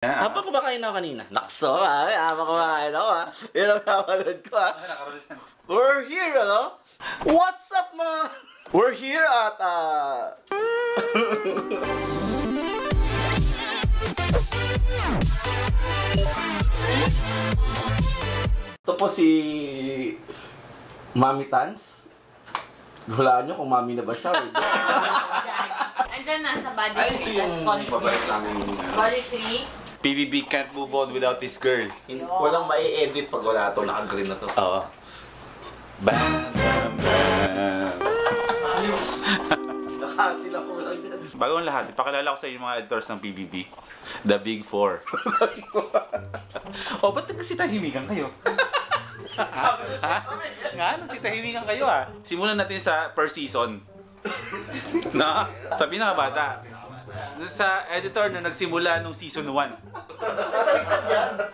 Habang kumakain ako kanina. Nakso, habang kumakain ako, Yan ang kapanood ko, We're here, ano? What's up, ma? We're here at, Ito po si Mami Tans. Hulaan nyo kung mami na ba siya. Andyan na sa body Ay, ito yung babalik namin. Body 3. PBB can't move on without this girl. Walang mai-edit pag wala ito. Naka-green na to. Oo. Bam, bam, bam. Nakasila ko lang yan. Bago ang lahat, ipakilala ko sa inyo mga editors ng PBB. The Big Four. Oh, ba't nagsitahimikan kayo? Ha? Nga, nagsitahimikan kayo Simulan natin sa per season. No? Sa pinakabata. Sa editor na nagsimula nung season 1.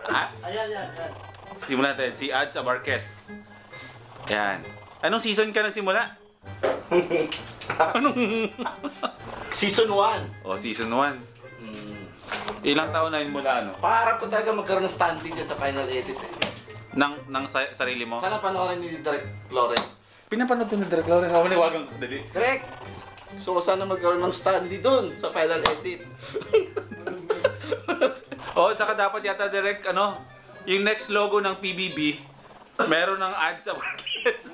Ha? Simulan natin, si Ads Abarquez. Yan. Anong season ka nagsimula? Anong? Season 1. Oh, season 1. Ilang taon na yun mula ano? Para ko talaga magkaroon ng standing dyan sa final edit. Ng sarili mo? Sana panoorin ni Direk Loren. Pinapanood to ni Direk Loren. Hawaniwagan ko dali. Direk! So sana magkaroon ng standing dun sa final edit. Oh, tsaka dapat yata Direk, ano? Yung next logo ng PBB, meron ng ads sa Abarquez.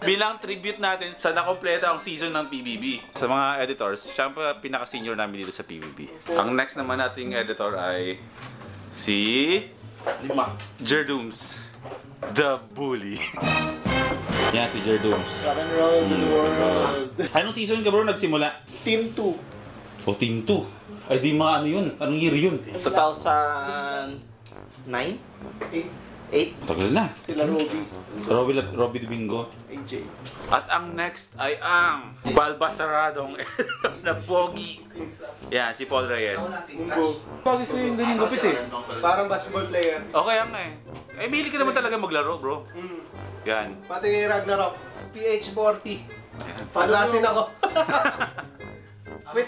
Bilang tribute natin sa nakompleto ang season ng PBB. Sa mga editors, siya ang pinaka-senior namin dito sa PBB. Ang next naman nating editor ay si Jerdooms, the bully. Yan si Jerdooms. Rock and roll to the world. Anong season ka bro nagsimula? Team 2. O Team 2. Ay di mga ano yun? Anong year yun? 2009? 8? Tagal na. Sila Robby Domingo. AJ. At ang next ay ang balbasaradong na pogi. Yan, si Paul Reyes. Pogi sa'yo yung ganyan gupit Parang basketball player. Okay ang eh. Mili ka naman talaga maglaro bro. Yan. Pati kay Ragnarok. PH40. Assassin ako.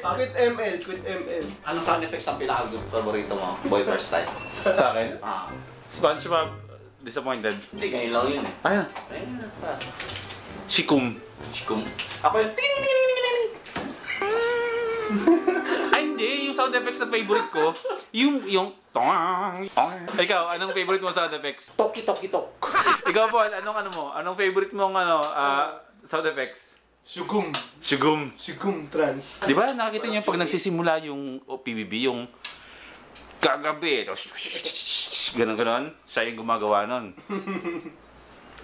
Quit ML. Ano sound effects ang pinaka-favorito mo? Boy first time? Sa akin? Ah. SpongeBob Disappointed. Hindi, ngayon lang yun Ayun. Ayun na pa. Shikum. Chikum. Ako yung Ay hindi, yung sound effects na favorite ko, yung tong. Ikaw, anong favorite mo sound effects? Toki toki tok. Ikaw Paul, anong favorite mong sound effects? Shugum. Shugum Trans. Di ba nakikita niyo pag nagsisimula yung PBB, yung kagabi, ganon, siya yung gumagawa nun.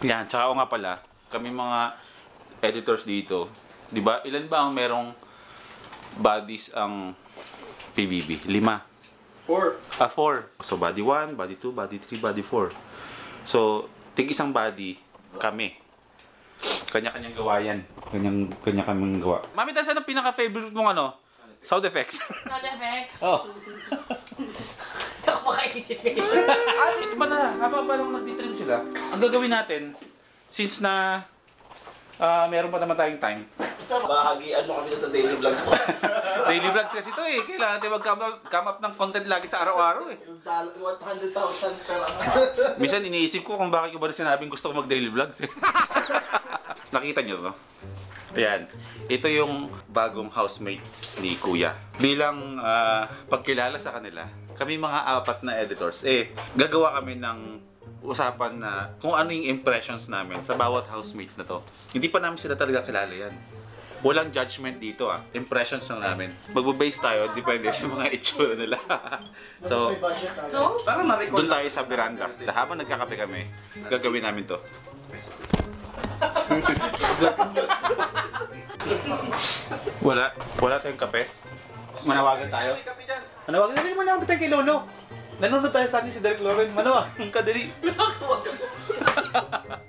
Yan, tsaka o nga pala, kami mga editors dito, di ba, ilan ba ang merong bodies ang PBB? 5? 4. 4. So body 1, body 2, body 3, body 4. So, tig-isang body, kami. Kanya-kanyang gawa yan. Kanya-kanyang gawa. Mami, tayo saan ang pinaka-favorite mong sound effects? Sound effects. Oh. Hindi ako makaisip eh. Ito pala, habang parang nagtitrim sila, ang gagawin natin, since na meron pa naman tayong time. Basta bahagian mo kami sa daily vlogs mo. Daily vlogs kasi ito kailangan natin mag-come up ng content lagi sa araw-araw 100,000 per ano. Minsan iniisip ko kung bakit ko ba sinabing gusto ko mag-daily vlogs Nakita nyo to? Ayan, ito yung bagong housemates ni Kuya. Bilang pagkilala sa kanila, kami mga 4 na editors, gagawa kami ng usapan na kung ano yung impressions namin sa bawat housemates na to. Hindi pa namin sila talaga kilala yan. Walang judgment dito impressions lang namin. Magbo-base tayo, depende sa mga itsura nila. So, Parang ma-recall. doon tayo sa veranda. Habang nagkakape kami, gagawin namin to. Wala tayong kape. Manawagan tayo. Manawagan tayo naman tayo kay Lolo. Nanonood tayo sa atin si Direk Loren. Manawagan ka dali.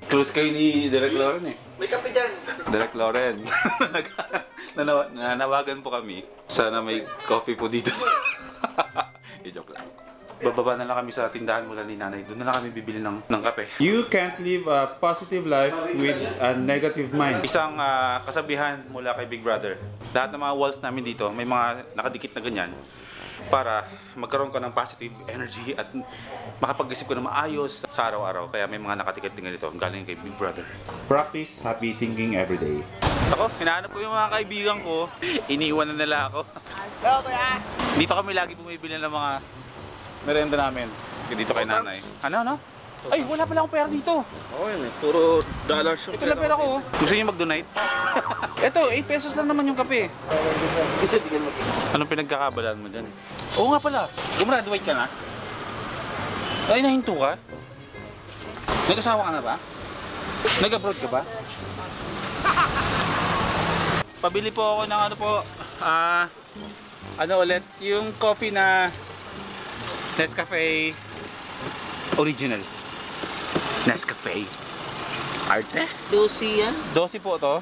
Close kayo ni Direk Loren May kape dyan. Direk Loren. Nanawagan po kami. Sana may coffee po dito. I-joke lang. Bababa na lang kami sa tindahan mula ni nanay. Doon na lang kami bibili ng kape. You can't live a positive life with a negative mind. Isang kasabihan mula kay Big Brother. Lahat ng mga walls namin dito, may mga nakadikit na ganyan. para magkaroon ka ng positive energy at makapag-isip ko na maayos sa araw-araw. Kaya may mga nakatiket din ganito, galing kay Big Brother. Practice happy thinking every day. Ako, hinahanap ko yung mga kaibigan ko, iniwan na nila ako. Dito kami lagi bumibili ng mga merienda namin. Dito kay nanay. Ano? Ay, wala pala akong pera dito. Oo yun eh, puro dollars yung Ito lang pera ko. Gusto niyo mag-donate? Ito, 8 pesos lang naman yung kape. Kasi di ka mag- Anong pinagkakabalaan mo dyan? Oo nga pala, gumraduate ka na? Ay, nahinto ka? Nag-asawa ka na ba? Nag-abroad ka ba? Pabili po ako ng ano po, ano ulit, yung coffee na Nescafe Original. Nescafe. Arte? 12 yan? 12 po to.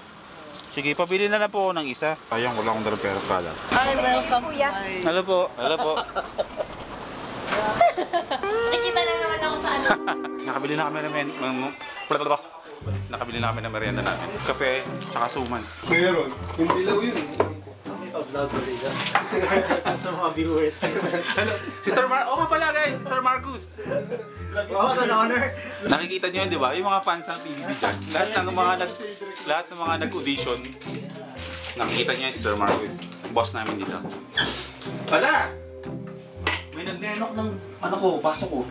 Sige, pabili na lang po ako ng isa. Sayang, wala akong dalang pera pala. Hi, welcome. Kuya. Hello po. Hello po. Nakikita na naman ako sa ano. Nakabili na kami Nakabili na kami ng merienda namin. Kape, tsaka suman. Meron. Hindi lang yun. Vlog ulit sa mga viewers. Hello, si Sir Oo nga pala guys, si Sir Marcus. Nakikita niyo yun, di ba? Yung mga fans ng PBB dyan. Lahat ng mga nag-audition. Nakikita niyo yun si Sir Marcus. Boss namin dito. Wala! May nagnenok ng ano ko, baso ko.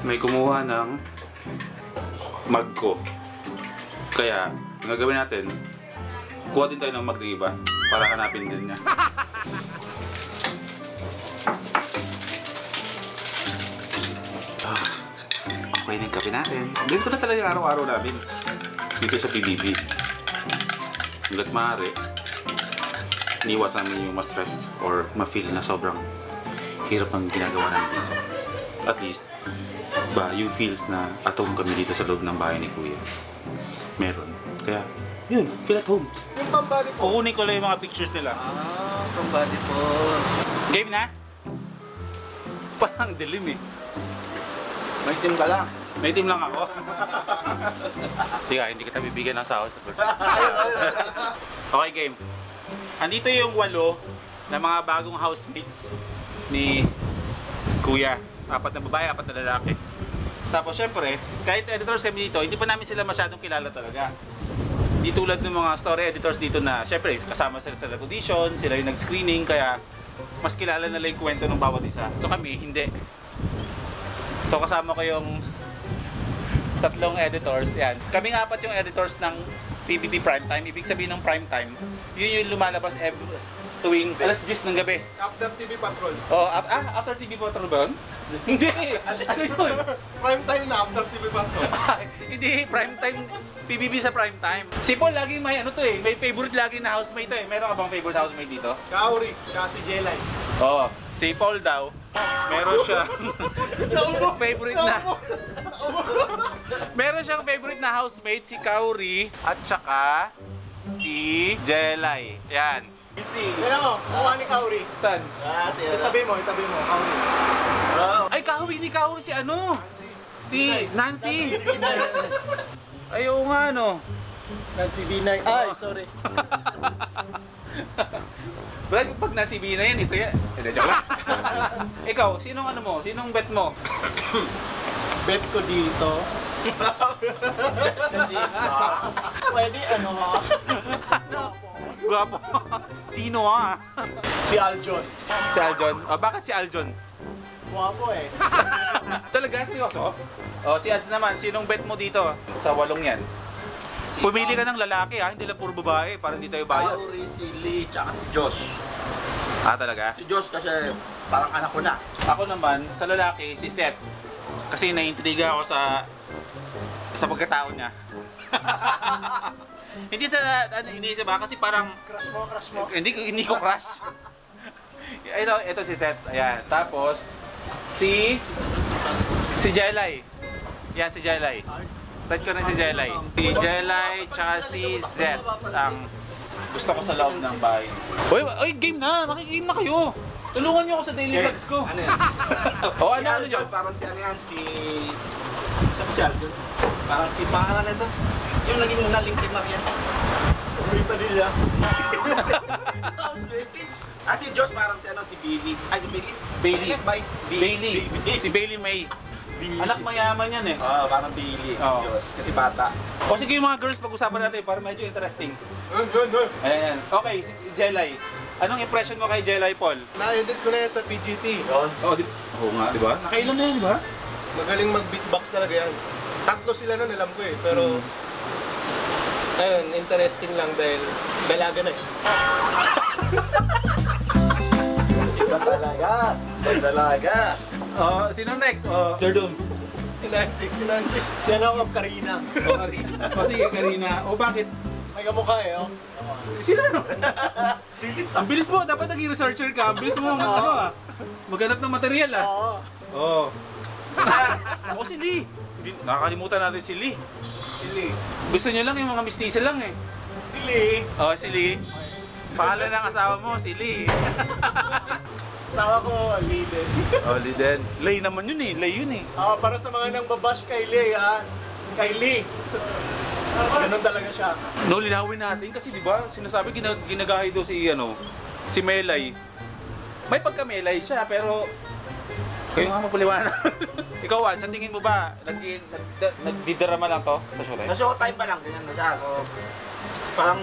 May kumuha ng mug ko. Kaya, ang gagawin natin, kuha din tayo ng mug ng iba para hanapin din niya. Okay na yung kape natin. Ganito na talaga yung araw-araw namin dito sa PBB. Hanggat maaari, iniwas namin yung ma-stress or ma-feel na sobrang hirap ang ginagawa namin dito. At least, yung feels na at home kami dito sa loob ng bahay ni Kuya. Meron. Kaya, yun, feel at home. Yung pambali po. Kukunin ko lang yung mga pictures nila. Pambali po. Game na? Parang dilim eh. May team ka lang. May team lang ako. Sige, hindi kita bibigyan ng sahod. Okay, game. Andito yung 8 na mga bagong housemates ni Kuya. 4 na babae, 4 na lalaki. Tapos syempre, kahit editors kami dito, hindi pa namin sila masyadong kilala talaga. Di tulad ng mga story editors dito na syempre kasama sila sa audition, sila yung nag-screening, kaya mas kilala nila yung kwento ng bawat isa. So kami, hindi. So kasama ko yung 3 editors, yan. Kaming 4 yung editors ng PBB Primetime. Ibig sabihin ng Primetime, yun yung lumalabas tuwing alas 10 ng gabi. After TV Patrol. Oh, after TV Patrol ba yun? Hindi! Ano yun? Prime time na after TV Patrol. Hindi, primetime, PBB sa primetime. Si Paul lagi may ano to eh, may favorite lagi na housemate to eh. Meron ka bang favorite housemate dito? Kauri, kasi Jelay. Oo, si Paul daw, meron siya favorite na meron siyang favorite na housemate, si Kauri at saka si Jelay. Yan. Easy. Kaya mo, kuha ni Kauri. Saan? Itabi mo, Kauri. Ay, Kauri ni Kauri si ano? Si Nancy. Ayaw nga ano. Nancy B9. Ay, sorry. Brad, pag Nancy B na yan, ito yan. Hindi, joke lang. Ikaw, sinong ano mo? Sinong bet mo? Bet ko dito. Pwede ano ha? Guwapo. Sino ah? Si Aljon. Si Aljon. Oh, bakit si Aljon? Guwapo eh. Talaga, seryoso? Oh, si Ads naman, sinong bet mo dito sa 8 yan? Pumili ka ng lalaki ha, hindi lang puro babae para hindi tayo bias. Kauri, si Lee, tsaka si Josh. Ah, talaga? Si Josh kasi parang anak ko na. Ako naman, sa lalaki, si Seth. Kasi naiintriga ako sa pagkatao niya. Hindi sa hindi siya ba kasi parang Crush mo. hindi ko crush. Ito si Seth. Ayan. Tapos si Jelay. Yan si Jelay. Tag ko na si Jelay. Si Jelay tsaka si Zed ang gusto ko sa loob ng bahay. Oy, game na. Makikigame na kayo. Tulungan niyo ako sa daily vlogs ko. Ano yan? Oh, ano yun? Parang si ano yan, si Aljon. Parang si pangalan nito. Yung naging naling kay Maria. Uri Padilla. Si Josh parang si ano, si Billy. Ay, si Billy. Bailey. Bailey. Si Bailey May. Anak mayaman yan eh. Parang Billy. Oo. Josh. Kasi bata. O sige yung mga girls, pag-usapan natin para medyo interesting. Ayan. Okay, si Jelay. Anong impression mo kay Jelay, Paul? Na-edit ko na yan sa PGT. Oo nga, di ba? Nakailan na yan, di ba? Magaling mag-beatbox talaga yan. Tatlo sila nun, alam ko eh. Pero, ayun, interesting lang dahil dalaga na eh. Iba talaga. Dalaga. Sino next? Jordums. Si Nancy. Si ano ako, Karina. Karina. Sige, Karina. Bakit? May kamukha eh, oh. Sino no? Ang bilis mo, dapat naging researcher ka. Ang bilis mo maghanap ng material Oo. Si Lee. Nakakalimutan natin si Lee. Si Lee. Gusto niyo lang yung mga mistisa lang eh. Si Lee. Si Lee. Pangalan ng asawa mo, si Lee. Asawa ko, Lee din. Lee din. Lay naman yun eh. Lay yun eh. Para sa mga nang babash kay Lee, ha? Kay Lee. Ganun talaga siya. No, linawin natin kasi di ba sinasabi ginagahay daw si Melay. May pagka-Melay siya pero kayo nga magpaliwanag. Ikaw, Juan, sa tingin mo ba nagdidrama lang to sa showtime? Sa showtime pa lang, ganyan na siya. So, parang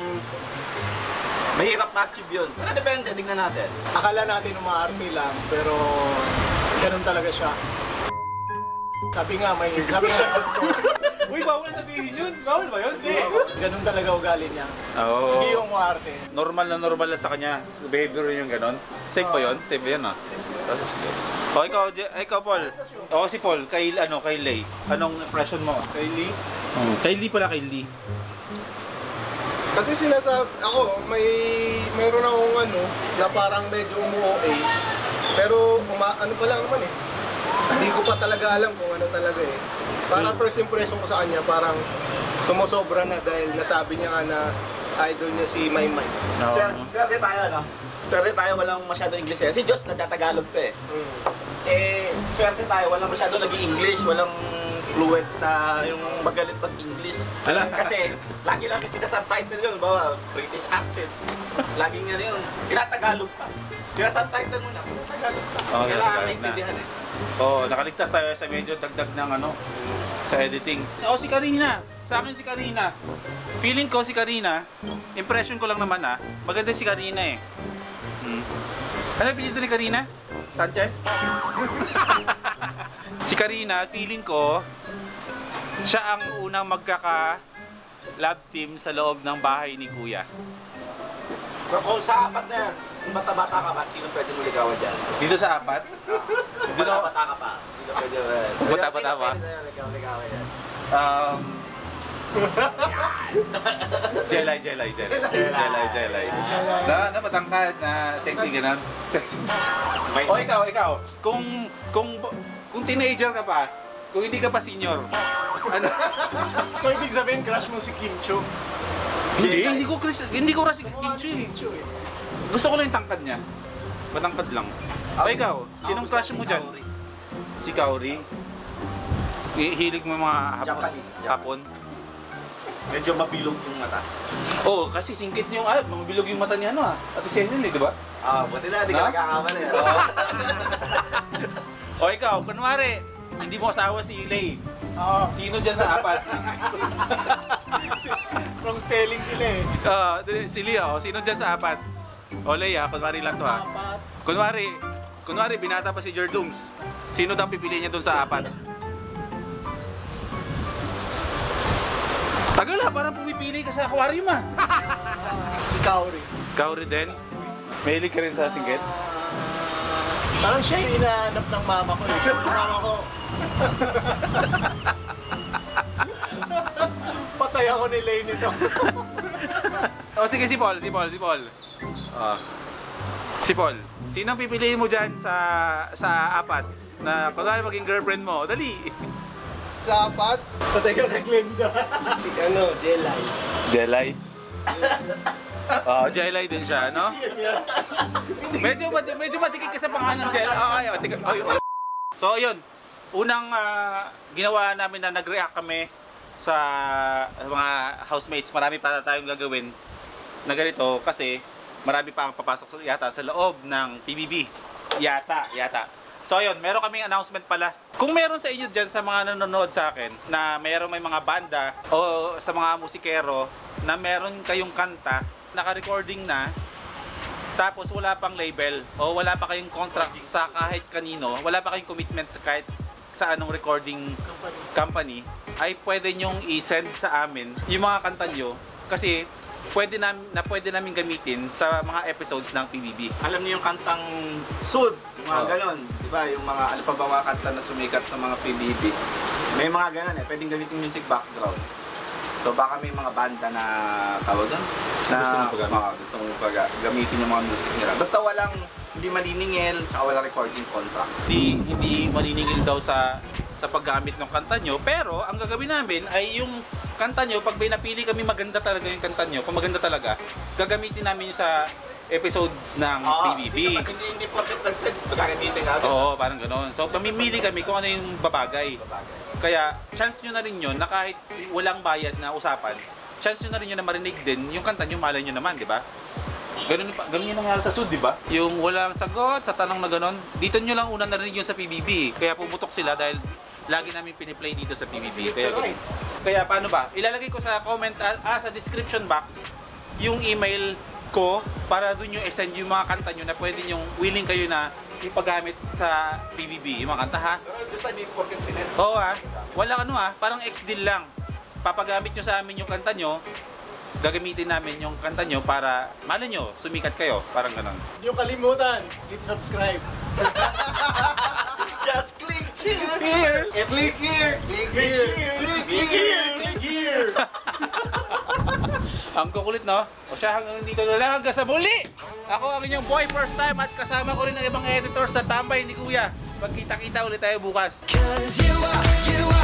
mahirap ma-achieve yun. Pero depende, tingnan natin. Akala natin umaarmy lang, pero ganun talaga siya. Sabi nga, Uy, bawal sabihin yun. Bawal ba yun? Hindi. Ganun talaga ugali niya. Oo. Hindi yung umaarte. Normal na sa kanya. Behavior yung ganon. Safe ba yun? Safe ba yun ikaw Paul. Si Paul, kay Lay. Anong impression mo? Kay Lee? Kay Lee pala, kay Lee. Kasi mayroon akong na parang medyo umu-OA. Pero ano pa lang naman eh. Hindi ko pa talaga alam kung ano talaga eh. Parang first impression ko sa kanya, parang sumusobra na dahil nasabi niya nga na idol niya si Maymay. Swerte tayo, no? Swerte tayo, walang masyado English eh. Si Josh nagtatagalog pa eh. Swerte tayo, walang masyado nag-i-English, walang fluent na yung magalit pag-English. Kasi lagi namin sinasubtitle yun, bawa British accent. Laging yan yun. Tinatagalog pa. Sinasubtitle mo na, Tagalog pa. Kailangan maintindihan eh. Nakaligtas tayo sa medyo dagdag ng sa editing. Si Karina. Sa akin si Karina. Feeling ko si Karina, impression ko lang naman maganda si Karina eh. Ano pinito ni Karina? Sanchez? Si Karina, feeling ko, siya ang unang magkaka-love team sa loob ng bahay ni Kuya. Kung sa apat na yan, kung bata-bata ka ba, sino pwede mo ligawan dyan? Dito sa apat? Bata-bata ka pa. Sino pwede mo Bata-bata pa? ligawan yan. Jelay. Na patangkad na sexy ganun. Sexy. Ikaw. Kung teenager ka pa, kung hindi ka pa senior. Ano? So ibig sabihin crush mo si Kim Cho? Hindi ko crush si Kim Cho eh. Gusto ko lang yung tangkad niya. Matangkad lang. Ikaw, sinong crush mo dyan? Si Kaori. Hilig mo mga hapon. Medyo mabilog yung mata. Kasi singkit yung mabilog yung mata niya Ate Cecil di ba? Buti na, di ka nagkakamali. Ikaw, kunwari, hindi mo asawa si Lay. Sino dyan sa apat? Wrong spelling sila eh. Si Lee, sino dyan sa apat? Lay kunwari lang to Kunwari, binata pa si Jordums. Sino daw pipili niya dun sa apat? Tagal parang pumipili ka sa aquarium Si Kaori. Kaori din? Mahilig ka rin sa singkit? Parang siya yung inaanap ng mama ko eh. Yung mama ko. Patay ako ni Lay nito. Sige, si Paul. Si Paul, sinong pipiliin mo dyan sa apat na kunwari maging girlfriend mo? Dali! Sa apat? Patay ka na Glenda. Si Jelay. Jelay? Jelay din siya, no? Medyo matikik ka sa pangalan ng Jelay. So, yun. Unang ginawa namin na nag-react kami sa mga housemates, marami pa tayong gagawin na ganito kasi marami pa ang papasok yata sa loob ng PBB. Yata. So ayun, meron kaming announcement pala. Kung meron sa inyo dyan sa mga nanonood sa akin na meron may mga banda o sa mga musikero na meron kayong kanta, naka-recording na, tapos wala pang label o wala pa kayong contract sa kahit kanino, wala pa kayong commitment sa kahit sa anong recording company, ay pwede nyong i-send sa amin yung mga kanta nyo kasi pwede namin gamitin sa mga episodes ng PBB. Alam niyo yung kantang Sud, mga ganon, di ba? Yung mga ano pa ba mga kanta na sumikat sa mga PBB. May mga ganon pwedeng gamitin music background. So baka may mga banda na tawag doon na gusto mong gamitin yung mga music nila. Basta walang hindi maniningil, tsaka walang recording contract. Hindi maniningil daw sa paggamit ng kanta nyo, pero ang gagawin namin ay yung kanta nyo, pag may napili kami maganda talaga yung kanta nyo, kung maganda talaga, gagamitin namin yung sa episode ng PBB. Hindi porket nag-send, magagamitin natin. Oo, parang gano'n. So mamimili kami kung ano yung babagay. Kaya chance nyo na rin yun na kahit walang bayad na usapan, chance nyo na rin yun na marinig din yung kanta nyo, malay nyo naman, di ba? Ganun yung nangyari sa Sud, di ba? Yung walang sagot sa tanong na gano'n, dito nyo lang una narinig yung sa PBB. Kaya pumutok sila dahil lagi namin piniplay dito sa PBB. Kaya paano ba? Ilalagay ko sa comment, sa description box, yung email ko para doon nyo i-send yung mga kanta nyo na pwede nyong willing kayo na ipagamit sa PBB. Yung mga kanta ha? Pero doon sa hindi porket sinend. Oo ha. Walang parang ex-deal lang. Papagamit nyo sa amin yung kanta nyo, gagamitin namin yung kanta nyo para malay nyo, sumikat kayo. Parang ganon. Huwag niyo kalimutan, hit subscribe. Just click here! Click here! Click here! Click here! Click here! Ang kukulit, no? O siya, hanggang dito na lang, hanggang sa muli! Ako ang inyong boy first time at kasama ko rin ang ibang editors na tambay ni Kuya. Magkita-kita ulit tayo bukas. 'Cause you are